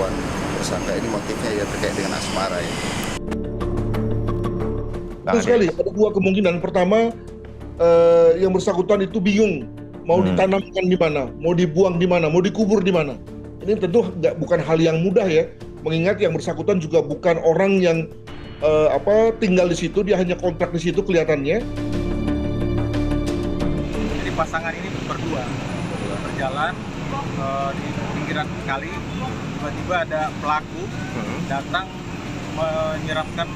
pengakuan tersangka ini motifnya ya terkait dengan asmara ya. Betul sekali, ada dua kemungkinan. Pertama, yang bersangkutan itu bingung mau ditanamkan di mana, mau dibuang di mana, mau dikubur di mana. Ini tentu bukan hal yang mudah ya, mengingat yang bersangkutan juga bukan orang yang tinggal di situ, dia hanya kontrak di situ kelihatannya. Jadi pasangan ini berdua berjalan di pinggiran kali, tiba-tiba ada pelaku datang menyiramkan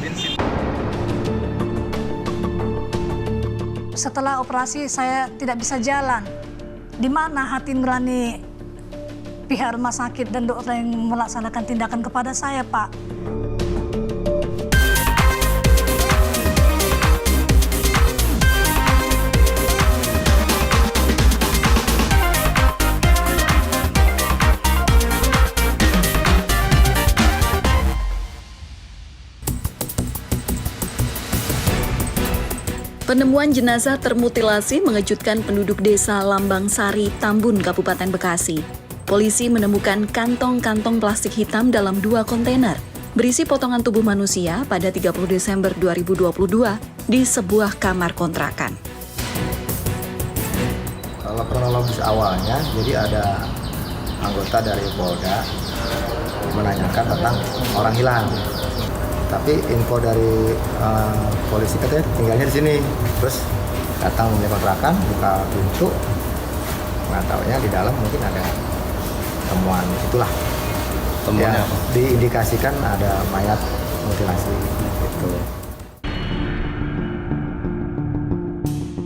bensin. Setelah operasi saya tidak bisa jalan. Di mana hati nurani pihak rumah sakit dan dokter yang melaksanakan tindakan kepada saya, Pak? Penemuan jenazah termutilasi mengejutkan penduduk desa Lambang Sari, Tambun, Kabupaten Bekasi. Polisi menemukan kantong-kantong plastik hitam dalam 2 kontainer berisi potongan tubuh manusia pada 30 Desember 2022 di sebuah kamar kontrakan. Kalau kronologis awalnya, jadi ada anggota dari Polda menanyakan tentang orang hilang. Tapi info dari polisi katanya tinggalnya di sini. Terus datang menyebut kontrakan, buka pintu, nggak taunya di dalam mungkin ada temuan itulah. Temuan ya, apa? Diindikasikan ada mayat mutilasi gitu.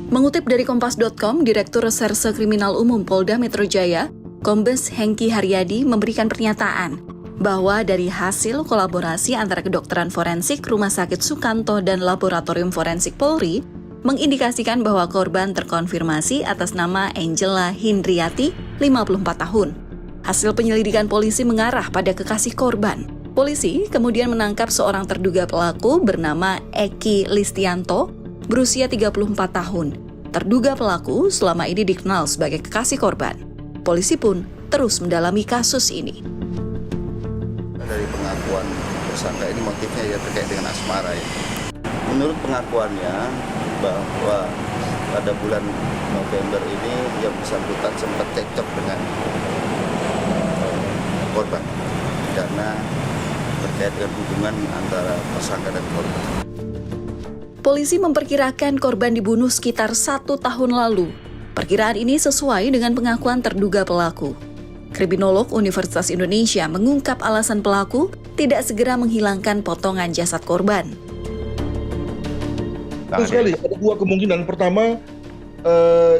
Mengutip dari Kompas.com, Direktur Reserse Kriminal Umum Polda Metro Jaya, Kombes Hengki Haryadi memberikan pernyataan bahwa dari hasil kolaborasi antara kedokteran forensik Rumah Sakit Sukanto dan Laboratorium Forensik Polri mengindikasikan bahwa korban terkonfirmasi atas nama Angela Hindriati, 54 tahun. Hasil penyelidikan polisi mengarah pada kekasih korban. Polisi kemudian menangkap seorang terduga pelaku bernama Eki Listianto, berusia 34 tahun. Terduga pelaku selama ini dikenal sebagai kekasih korban. Polisi pun terus mendalami kasus ini. Dari pengakuan tersangka ini motifnya ya terkait dengan asmara ya. Menurut pengakuannya bahwa pada bulan November ini yang bersangkutan sempat cekcok dengan korban karena terkait dengan hubungan antara tersangka dan korban. Polisi memperkirakan korban dibunuh sekitar 1 tahun lalu. Perkiraan ini sesuai dengan pengakuan terduga pelaku. Kriminolog Universitas Indonesia mengungkap alasan pelaku tidak segera menghilangkan potongan jasad korban. Betul sekali, ada dua kemungkinan. Pertama,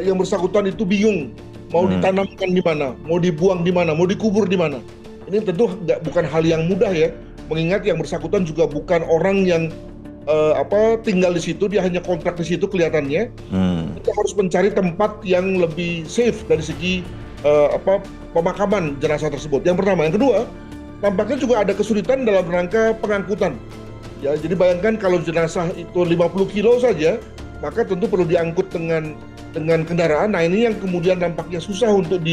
yang bersangkutan itu bingung mau ditanamkan di mana, mau dibuang di mana, mau dikubur di mana. Ini tentu bukan hal yang mudah ya, mengingat yang bersangkutan juga bukan orang yang tinggal di situ, dia hanya kontrak di situ kelihatannya. Kita harus mencari tempat yang lebih safe dari segi pemakaman jenazah tersebut. Yang pertama, yang kedua, tampaknya juga ada kesulitan dalam rangka pengangkutan. Ya, jadi bayangkan kalau jenazah itu 50 kilo saja, maka tentu perlu diangkut dengan kendaraan. Nah, ini yang kemudian tampaknya susah untuk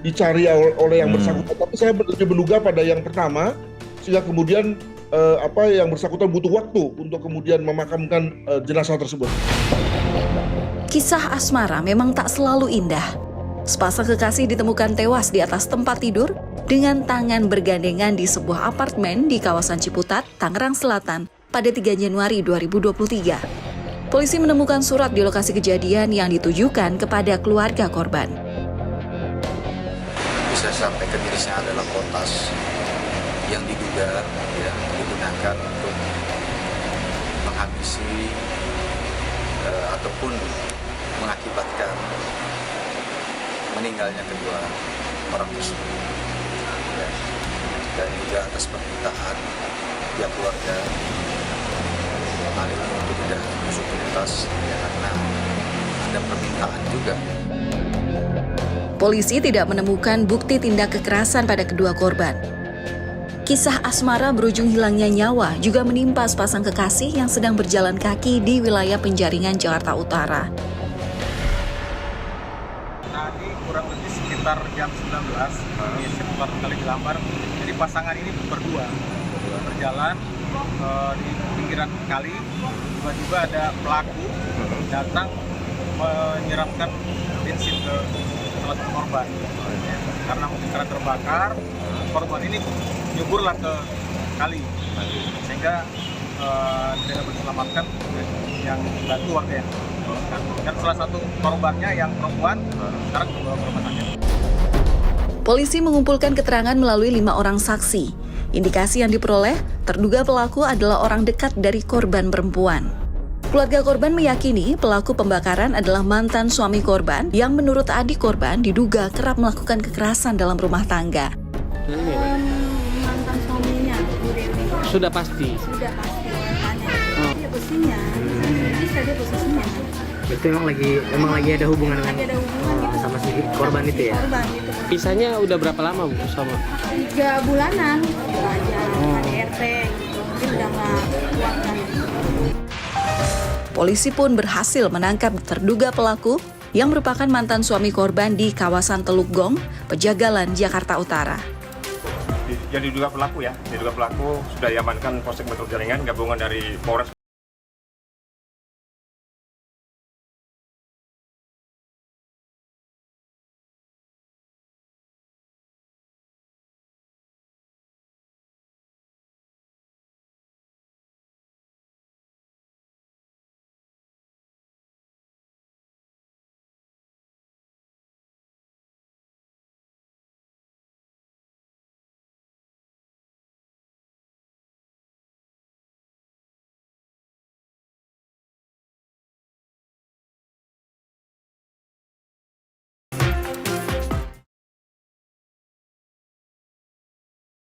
dicari oleh yang bersangkutan. Tapi saya lebih menduga pada yang pertama, sehingga kemudian yang bersangkutan butuh waktu untuk kemudian memakamkan jenazah tersebut. Kisah asmara memang tak selalu indah. Sepasang kekasih ditemukan tewas di atas tempat tidur dengan tangan bergandengan di sebuah apartemen di kawasan Ciputat, Tangerang Selatan pada 3 Januari 2023. Polisi menemukan surat di lokasi kejadian yang ditujukan kepada keluarga korban. Bisa sampaikan jenisnya adalah potas yang diduga digunakan untuk menghabisi ataupun mengakibatkan meninggalnya kedua orang tersebut. Dan juga atas permintaan pihak keluarga hal ini untuk tidak diusut tuntas karena ada permintaan juga. Polisi tidak menemukan bukti tindak kekerasan pada kedua korban. Kisah asmara berujung hilangnya nyawa juga menimpa sepasang kekasih yang sedang berjalan kaki di wilayah Penjaringan, Jakarta Utara. Tadi kurang lebih sekitar jam 19 di sekitar Kali Jelambar. Jadi pasangan ini berdua berjalan di pinggiran kali. Tiba-tiba ada pelaku datang menyiramkan bensin ke salah satu korban. Karena mungkin karena terbakar, korban ini nyuburlah ke kali, sehingga tidak dapat diselamatkan yang bantu warga yang dan salah satu korbannya yang perempuan sekarang dibawa ke rumah sakit. Polisi mengumpulkan keterangan melalui 5 orang saksi. Indikasi yang diperoleh, terduga pelaku adalah orang dekat dari korban perempuan. Keluarga korban meyakini pelaku pembakaran adalah mantan suami korban yang menurut adik korban diduga kerap melakukan kekerasan dalam rumah tangga. Mantan suaminya, Bu Dewi. Sudah pasti. Sudah pasti. Dia posisinya, bisa dia posisinya. Itu emang lagi ada hubungan dengan Lagi ada hubungan gitu sama si korban itu ya. korban gitu. Pisahnya udah berapa lama Bu sama? 3 bulanan gitu aja, KDRT gitu. Mungkin udah nggak kuat kan. Polisi pun berhasil menangkap terduga pelaku yang merupakan mantan suami korban di kawasan Teluk Gong, Pejagalan, Jakarta Utara. Yang diduga pelaku sudah diamankan Polsek Metro Jaringan gabungan dari Polres